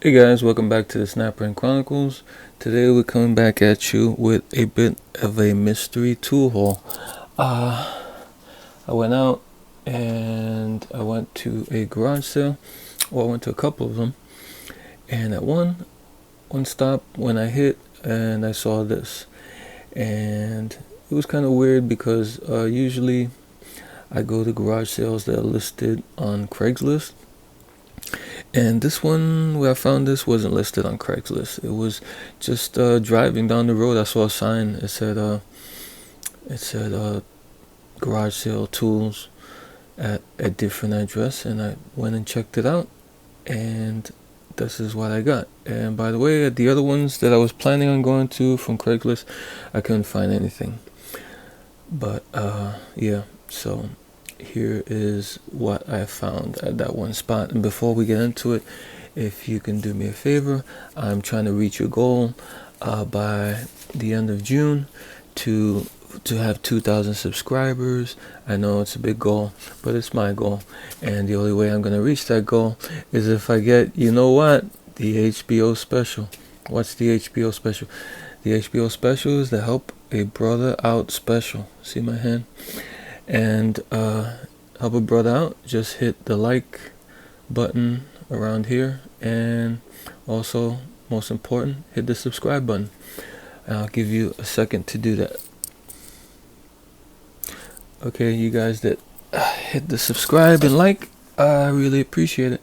Hey guys, welcome back to the Snapbrain Chronicles. Today we're coming back at you with a bit of a mystery tool haul. I went out and I went to a garage sale, or I went to a couple of them, and at one stop when I hit and I saw this, and it was kind of weird because usually I go to garage sales that are listed on Craigslist. And this one, where I found this, wasn't listed on Craigslist. It was just driving down the road. I saw a sign. It said garage sale tools at a different address, and I went and checked it out, and this is what I got. And by the way, at the other ones that I was planning on going to from Craigslist, I couldn't find anything. But yeah, so here is what I found at that one spot. And before we get into it, if you can do me a favor, I'm trying to reach a goal by the end of June to have 2,000 subscribers. I know it's a big goal, but it's my goal, and the only way I'm going to reach that goal is if I get, you know what, the HBO special. What's the HBO special? The HBO special is the Help a Brother Out special. See my hand? And help a brother out, just hit the like button around here, and also, most important, hit the subscribe button. I'll give you a second to do that. Okay, you guys that hit the subscribe and like, I really appreciate it.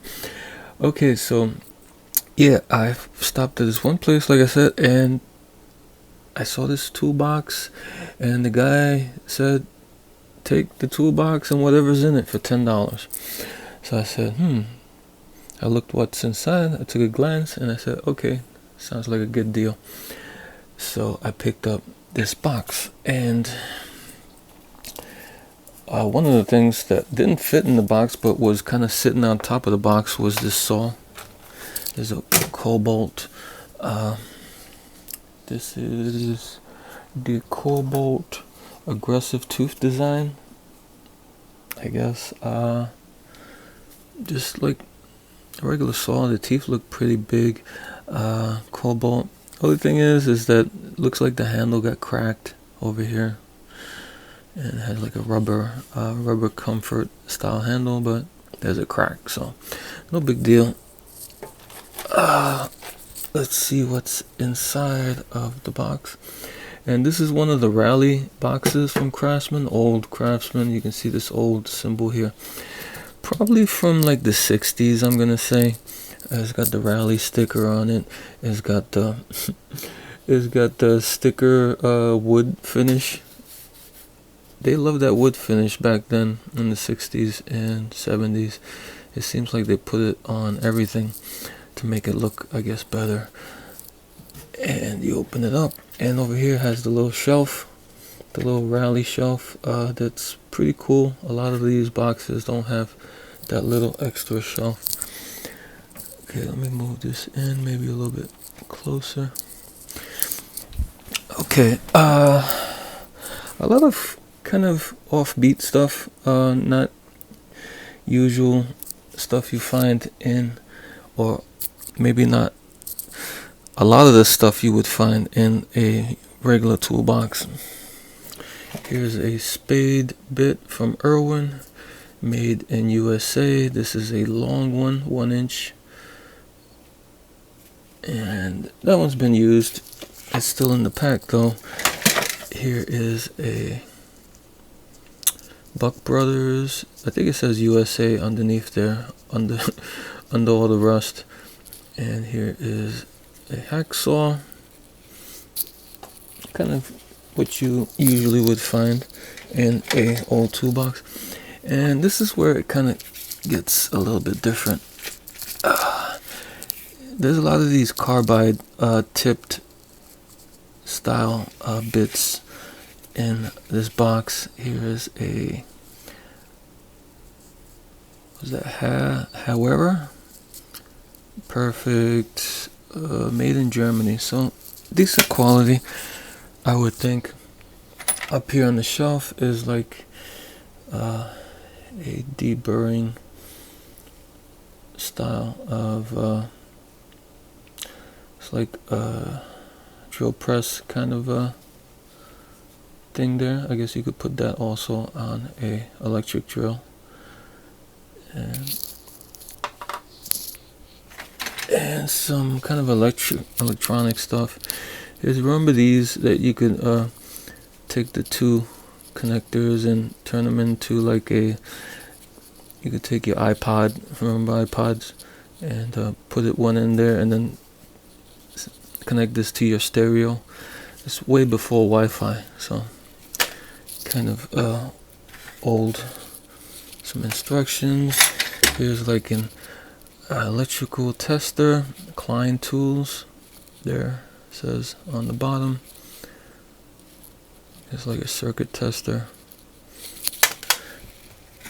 Okay, so yeah, I stopped at this one place, like I said, and I saw this toolbox, and the guy said, take the toolbox and whatever's in it for $10. So I said, I looked what's inside, I took a glance, and I said, okay, sounds like a good deal. So I picked up this box, and one of the things that didn't fit in the box but was kind of sitting on top of the box was this saw. There's a Cobalt. This is the Cobalt aggressive tooth design, I guess. Just like a regular saw, the teeth look pretty big. Cobalt. Only thing is that it looks like the handle got cracked over here, and it has like a rubber comfort style handle, but there's a crack, so no big deal. Let's see what's inside of the box. And this is one of the rally boxes from Craftsman, old Craftsman. You can see this old symbol here. Probably from like the 60s, I'm gonna say. It's got the rally sticker on it. It's got the sticker wood finish. They loved that wood finish back then in the 60s and 70s. It seems like they put it on everything to make it look, I guess, better. And you open it up, and over here has the little shelf, the little rally shelf. That's pretty cool. A lot of these boxes don't have that little extra shelf. Okay, let me move this in maybe a little bit closer. Okay, a lot of kind of offbeat stuff, not usual stuff you find in, or maybe not a lot of the stuff you would find in a regular toolbox. Here's a spade bit from Irwin, made in USA. This is a long one, 1 inch, and that one's been used. It's still in the pack though. Here is a Buck Brothers. I think it says USA underneath there, under all the rust. And here is a hacksaw, kind of what you usually would find in a old toolbox. And this is where it kind of gets a little bit different. There's a lot of these carbide tipped style bits in this box. Here is a, was that however perfect, made in Germany, so decent quality, I would think. Up here on the shelf is like a deburring style of looks like a drill press kind of a thing there. I guess you could put that also on a electric drill. And some kind of electronic stuff. Remember these that you could take the two connectors and turn them into like you could take your iPod, remember iPods, and put it one in there and then connect this to your stereo. It's way before Wi-Fi, so kind of old. Some instructions. Here's like an electrical tester, Klein Tools. There says on the bottom. It's like a circuit tester.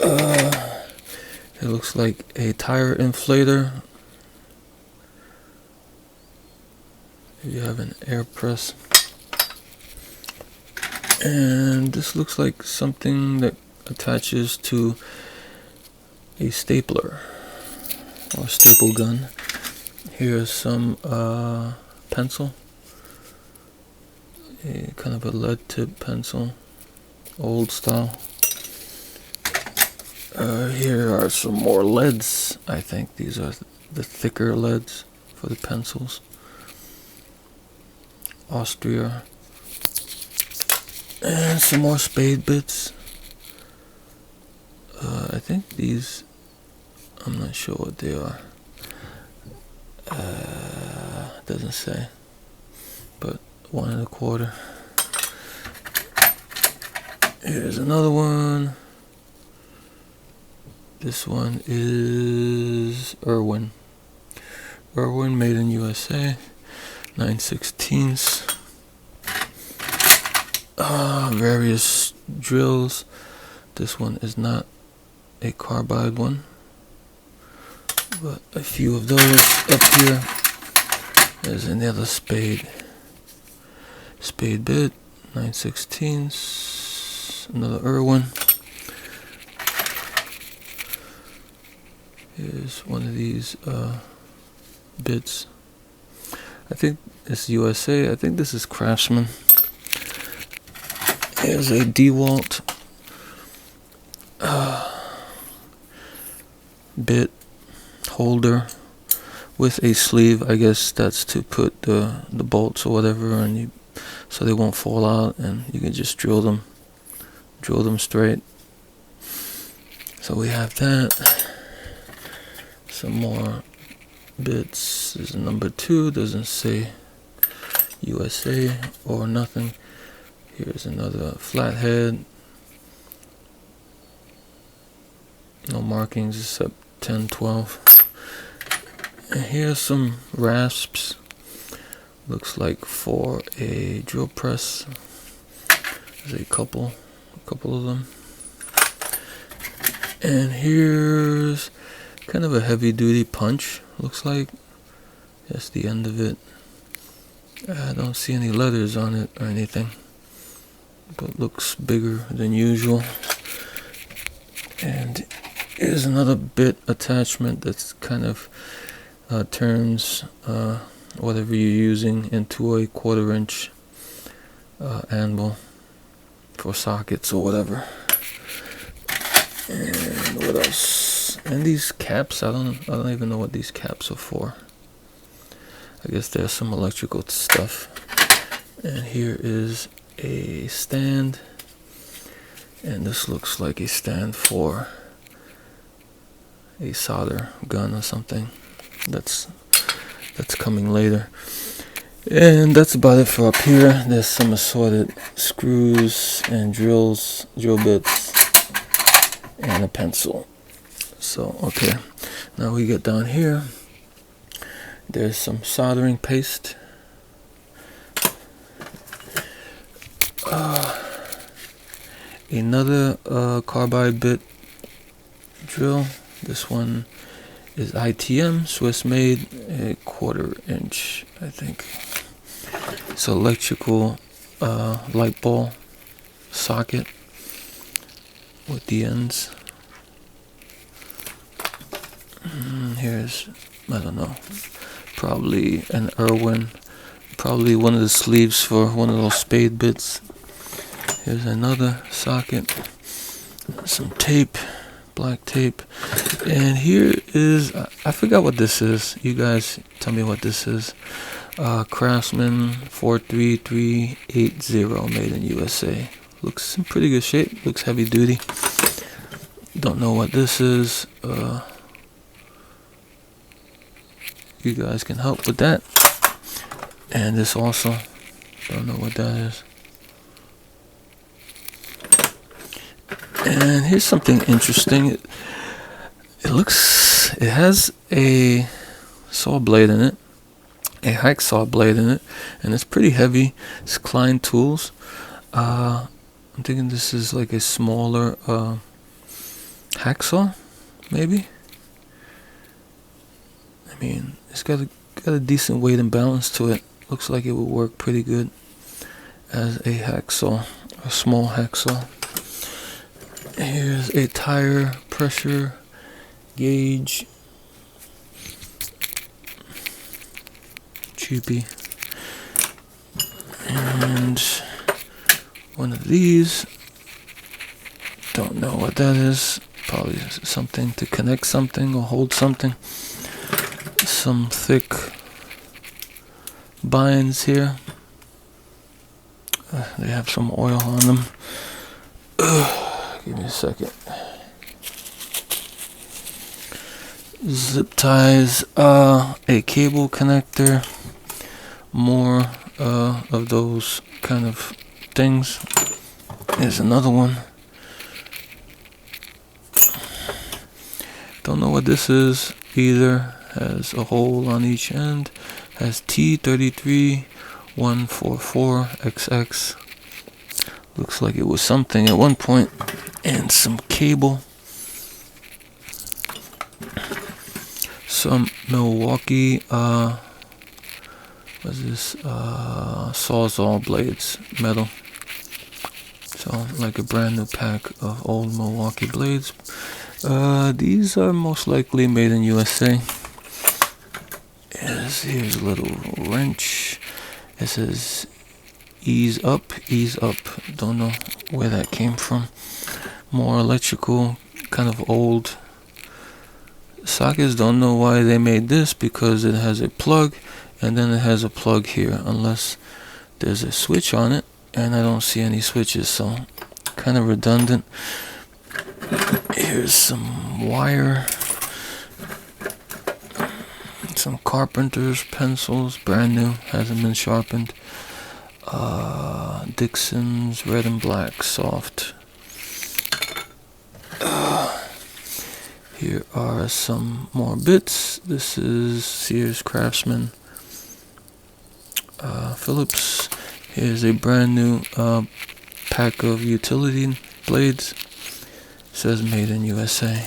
It looks like a tire inflator. You have an air press. And this looks like something that attaches to a stapler or staple gun. Here's some pencil. A kind of a lead tip pencil, old style. Here are some more leads. I think these are the thicker leads for the pencils. Austria. And some more spade bits. I think these, I'm not sure what they are. Doesn't say. But 1 1/4. Here's another one. This one is Irwin. Irwin, made in USA. 9/16. Various drills. This one is not a carbide one, but a few of those up here. There's another spade bit, 9/16. Another Irwin. Here's one of these bits. I think it's USA. I think this is Craftsman. Here's a DeWalt bit holder with a sleeve. I guess that's to put the bolts or whatever, and so they won't fall out, and you can just drill them straight. So we have that. Some more bits. There's a number 2. Doesn't say USA or nothing. Here's another flathead. No markings except 10, 12. And here's some rasps. Looks like for a drill press. There's a couple of them. And here's kind of a heavy duty punch. Looks like that's the end of it. I don't see any letters on it or anything, but looks bigger than usual. And here's another bit attachment that's kind of turns whatever you're using into a 1/4 inch anvil for sockets or whatever. And what else? And these caps, I don't even know what these caps are for. I guess there's some electrical stuff. And here is a stand, and this looks like a stand for a solder gun or something. That's coming later. And that's about it for up here. There's some assorted screws and drill bits, and a pencil. So okay, now we get down here. There's some soldering paste. Another carbide bit drill. This one is ITM, Swiss made, a 1/4 inch, I think. It's electrical light bulb socket with the ends. Here's, I don't know, probably an Irwin probably one of the sleeves for one of those spade bits. Here's another socket, some tape, black tape, and here is, I forgot what this is. You guys tell me what this is. Craftsman 43380, made in USA. Looks in pretty good shape, looks heavy duty. Don't know what this is. You guys can help with that. And this also, don't know what that is. And here's something interesting. It has a saw blade in it, a hacksaw blade in it, and it's pretty heavy. It's Klein Tools. I'm thinking this is like a smaller hacksaw, maybe. I mean, it's got a decent weight and balance to it. Looks like it would work pretty good as a hacksaw, a small hacksaw. Here's a tire pressure gauge. Cheapy. And one of these. Don't know what that is. Probably something to connect something or hold something. Some thick binds here. They have some oil on them. Give me a second. Zip ties, a cable connector, more of those kind of things. Here's another one. Don't know what this is either. Has a hole on each end. Has T33144XX. Looks like it was something at one point. And some cable. Some Milwaukee what's this? Sawzall blades, metal. So like a brand new pack of old Milwaukee blades. These are most likely made in USA. Here's a little wrench. It says ease up. Don't know where that came from. More electrical, kind of old sockets. Don't know why they made this, because it has a plug and then it has a plug here, unless there's a switch on it, and I don't see any switches, so kind of redundant. Here's some wire, some carpenter's pencils, brand new, hasn't been sharpened. Dixon's red and black soft. Here are some more bits. This is Sears Craftsman Phillips. Here's a brand new pack of utility blades. Says made in USA.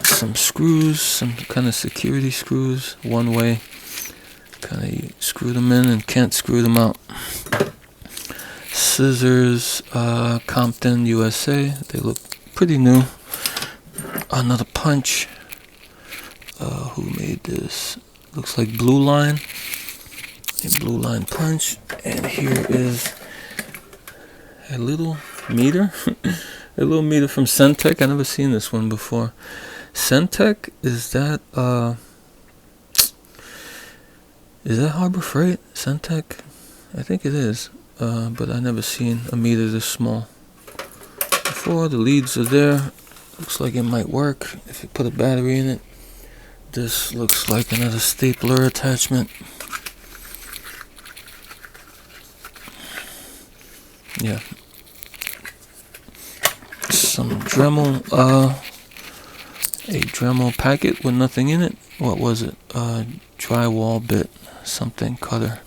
Some screws, some kind of security screws, one way. Kind of you screw them in and can't screw them out. Scissors, Compton, USA. They look pretty new. Another punch. Who made this? Looks like Blue Line. A Blue Line punch. And here is a little meter. A little meter from Centec. I've never seen this one before. Centec, is that Harbor Freight? Centec? I think it is. But I never seen a meter this small before. The leads are there. Looks like it might work if you put a battery in it. This looks like another stapler attachment. Yeah. Some Dremel, a Dremel packet with nothing in it. What was it? Drywall bit, something cutter.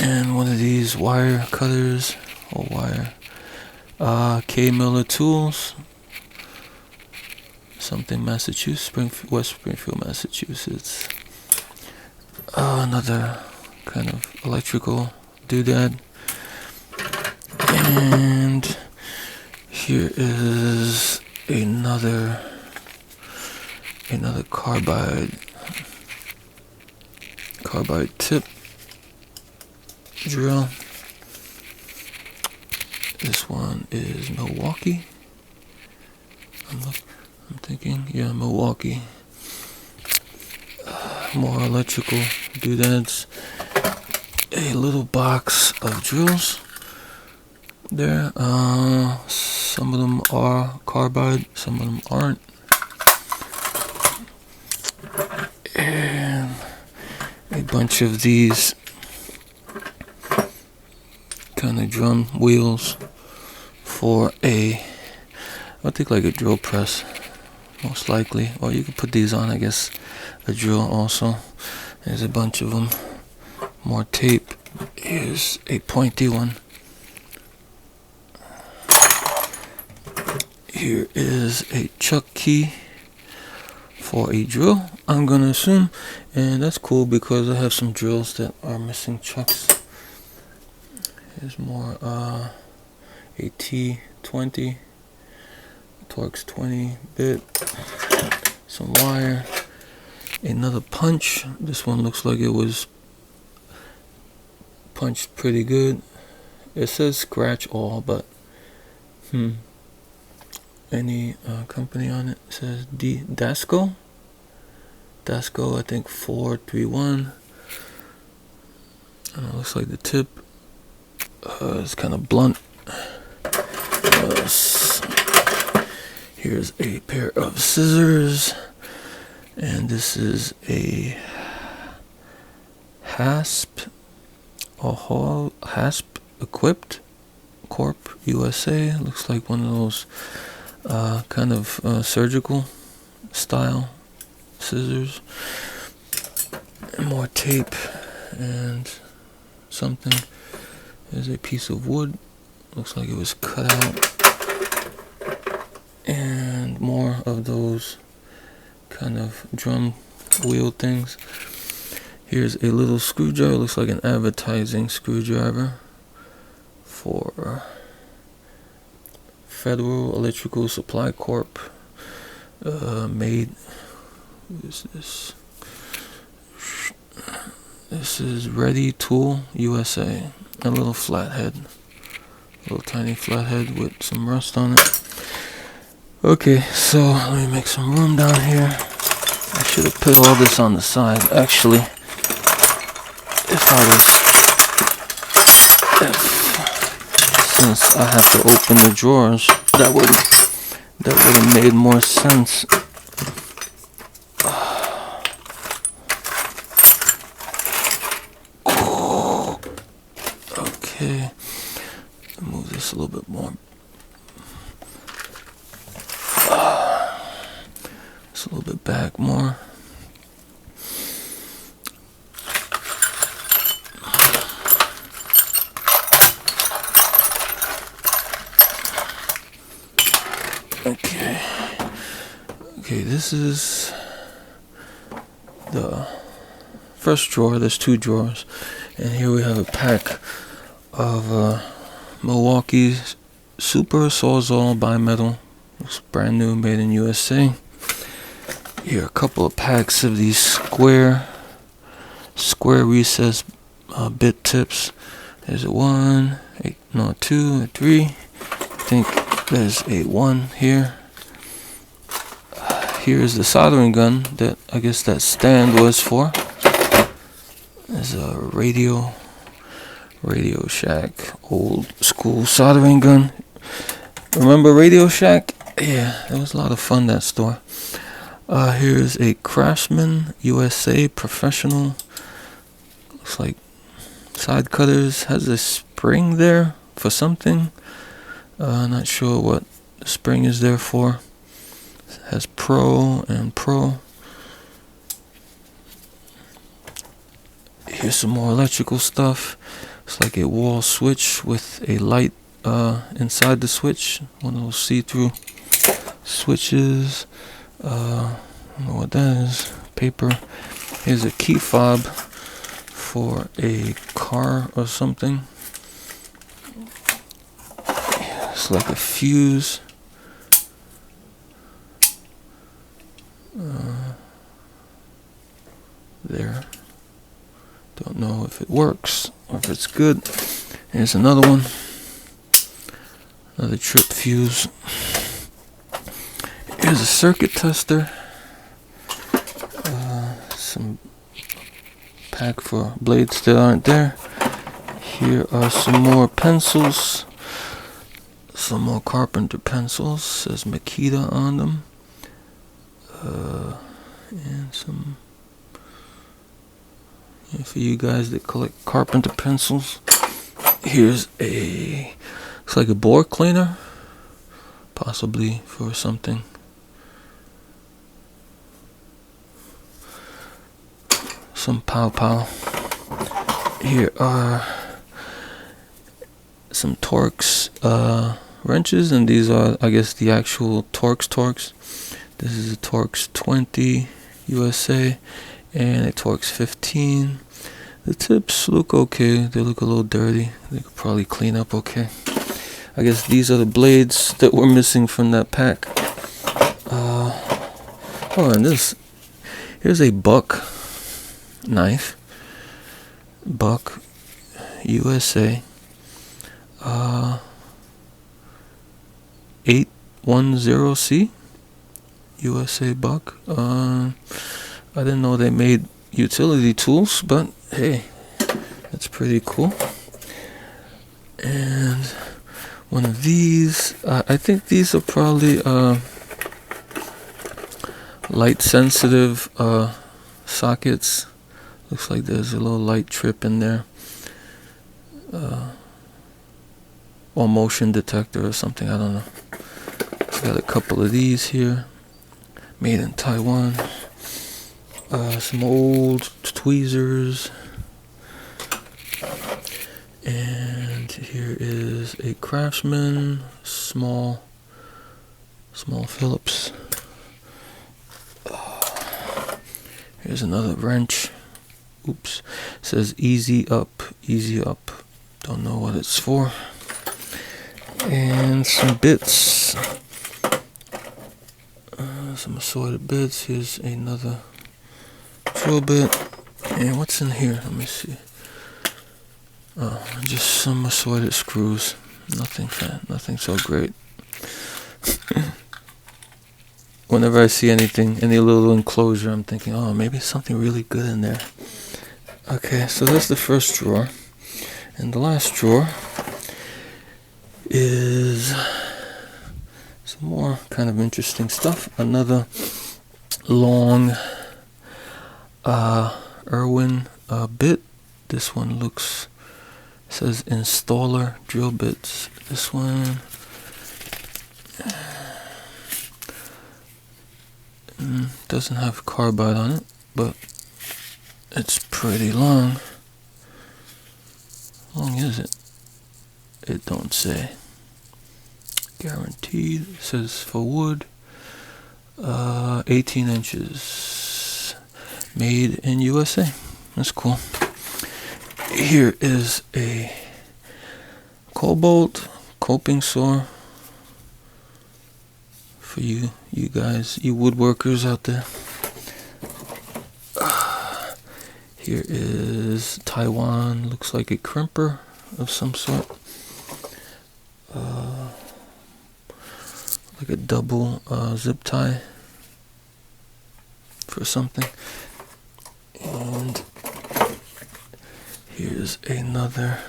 And one of these wire cutters, or wire. K. Miller Tools. Something Massachusetts, West Springfield, Massachusetts. Another kind of electrical doodad. And here is another carbide tip. drill. This one is Milwaukee. I'm thinking, yeah, Milwaukee. More electrical doodads. A little box of drills there. Some of them are carbide, some of them aren't. And a bunch of these kind of drum wheels for I think like a drill press, most likely. Or you could put these on, I guess, a drill also. There's a bunch of them. More tape. Here's a pointy one. Here is a chuck key for a drill, I'm gonna assume. And that's cool because I have some drills that are missing chucks. Here's more a T20 Torx 20 bit, some wire, another punch. This one looks like it was punched pretty good. It says scratch all, but any company on it. It says Dasco, I think 431. And it looks like the tip is kind of blunt. Here's a pair of scissors, and this is a HASP equipped Corp USA. Looks like one of those kind of surgical style scissors. And more tape and something. There's a piece of wood. Looks like it was cut out. And more of those kind of drum wheel things. Here's a little screwdriver. Looks like an advertising screwdriver for Federal Electrical Supply Corp. Made. What is this? This is Ready Tool USA. A little flathead. A little tiny flathead with some rust on it. Okay, so let me make some room down here. I should have put all this on the side. Actually, since I have to open the drawers, that would have made more sense. Okay, move this a little bit more. Just a little bit back more. Okay, this is the first drawer. There's two drawers, and here we have a pack of Milwaukee Super Sawzall bimetal. Looks brand new, made in USA. Here are a couple of packs of these square recessed bit tips. There's a 1, a 2, a 3. I think there's a 1 here. Here's the soldering gun that I guess that stand was for. There's a Radio Shack old school soldering gun. Remember Radio Shack? Yeah, it was a lot of fun, that store. Here's a Craftsman USA Professional. Looks like side cutters. Has a spring there for something. Not sure what the spring is there for. It has Pro and Pro. Here's some more electrical stuff. It's like a wall switch with a light inside the switch. One of those see-through switches. I don't know what that is. Paper. Here's a key fob for a car or something. It's like a fuse. There. Don't know if it works or if it's good. Here's another one. Another trip fuse. Here's a circuit tester. Some pack for blades that aren't there. Here are some more pencils. Some more carpenter pencils. Says Makita on them. And some, for you guys that collect carpenter pencils. Here's looks like a bore cleaner, possibly for something. Some pow. Here are some Torx wrenches, and these are, I guess, the actual Torx. This is a Torx 20 USA and a Torx 15. The tips look okay. They look a little dirty. They could probably clean up okay. I guess these are the blades that were missing from that pack. And here's a Buck knife. Buck USA. 810C. USA Buck. I didn't know they made utility tools, but hey, that's pretty cool. And one of these, I think these are probably light sensitive sockets. Looks like there's a little light trip in there, or motion detector or something, I don't know. Got a couple of these here, made in Taiwan. Some old tweezers. And here is a Craftsman small Phillips. Here's another wrench. Oops. It says easy up. Don't know what it's for. And some bits. Some assorted bits. Here's another drill bit. And what's in here? Let me see. Just some assorted screws. Nothing so great. Whenever I see anything, any little enclosure, I'm thinking, oh, maybe something really good in there. Okay, so that's the first drawer. And the last drawer is some more kind of interesting stuff. Another long Irwin bit. This one says installer drill bits. This one doesn't have carbide on it, but it's pretty long. How long is it? It don't say. Guaranteed. It says for wood. 18 inches. Made in USA. That's cool. Here is a Cobalt coping saw for you guys, you woodworkers out there. Here is Taiwan, looks like a crimper of some sort. Like a double zip tie for something. And here's another.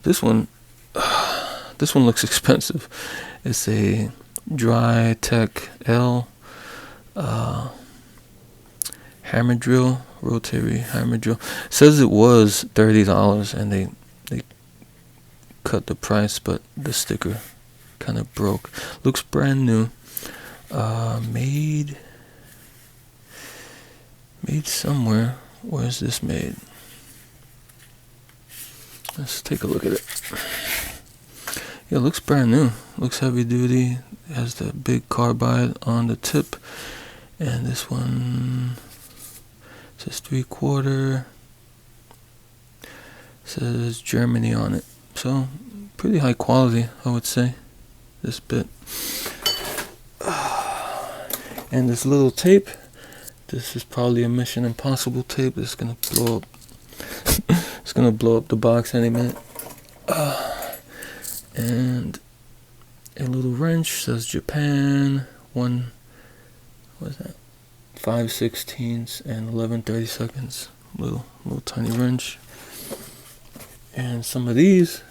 This one looks expensive. It's a Dry Tech L hammer drill, rotary hammer drill. It says it was $30 and they cut the price, but the sticker kind of broke. Looks brand new. Made somewhere. Where's this made? Let's take a look at it. Yeah, it looks brand new. Looks heavy duty. It has the big carbide on the tip. And this one says 3/4. Says Germany on it. So, pretty high quality, I would say. This bit. And this little tape This is probably a Mission Impossible tape that's gonna blow up. It's gonna blow up the box any minute. And a little wrench, says Japan. What is that? 5/16 and 11/32. Little tiny wrench. And some of these,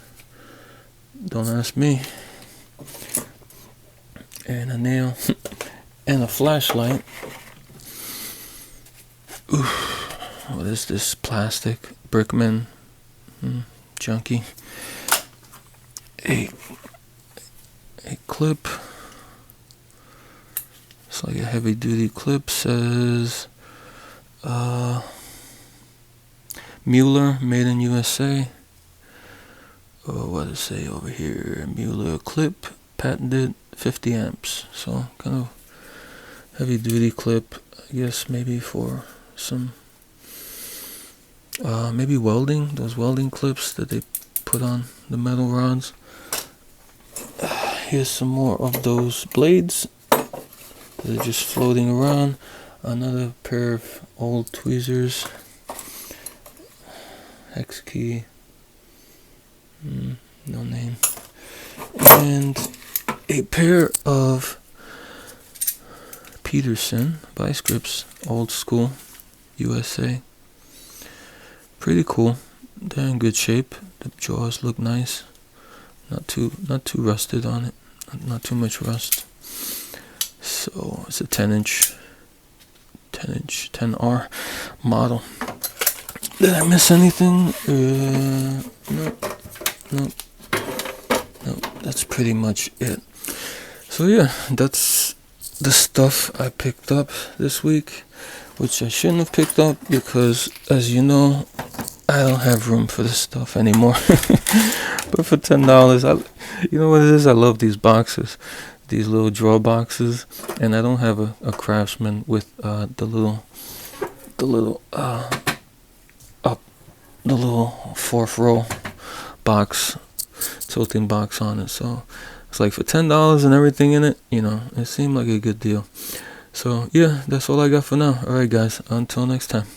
don't ask me. And a nail and a flashlight. Oof. What is this? Plastic Brickman, junky. A clip. It's like a heavy duty clip. Says Mueller, made in USA. Oh, what does it say over here? Mueller clip, patented, 50 amps. So kind of heavy duty clip, I guess, maybe for some maybe welding, those welding clips that they put on the metal rods. Here's some more of those blades that are just floating around. Another pair of old tweezers. Hex key. No name. And a pair of Peterson vice grips, old school, USA. Pretty cool. They're in good shape. The jaws look nice. Not too rusted on it. Not too much rust. So it's a 10-inch 10R model. Did I miss anything? No. That's pretty much it. So yeah, that's the stuff I picked up this week, which I shouldn't have picked up because, as you know, I don't have room for this stuff anymore. But for $10, you know what it is? I love these boxes, these little drawer boxes, and I don't have a Craftsman with the little fourth row box, tilting box on it. So it's like for $10 and everything in it, it seemed like a good deal. So yeah, that's all I got for now. Alright guys, until next time.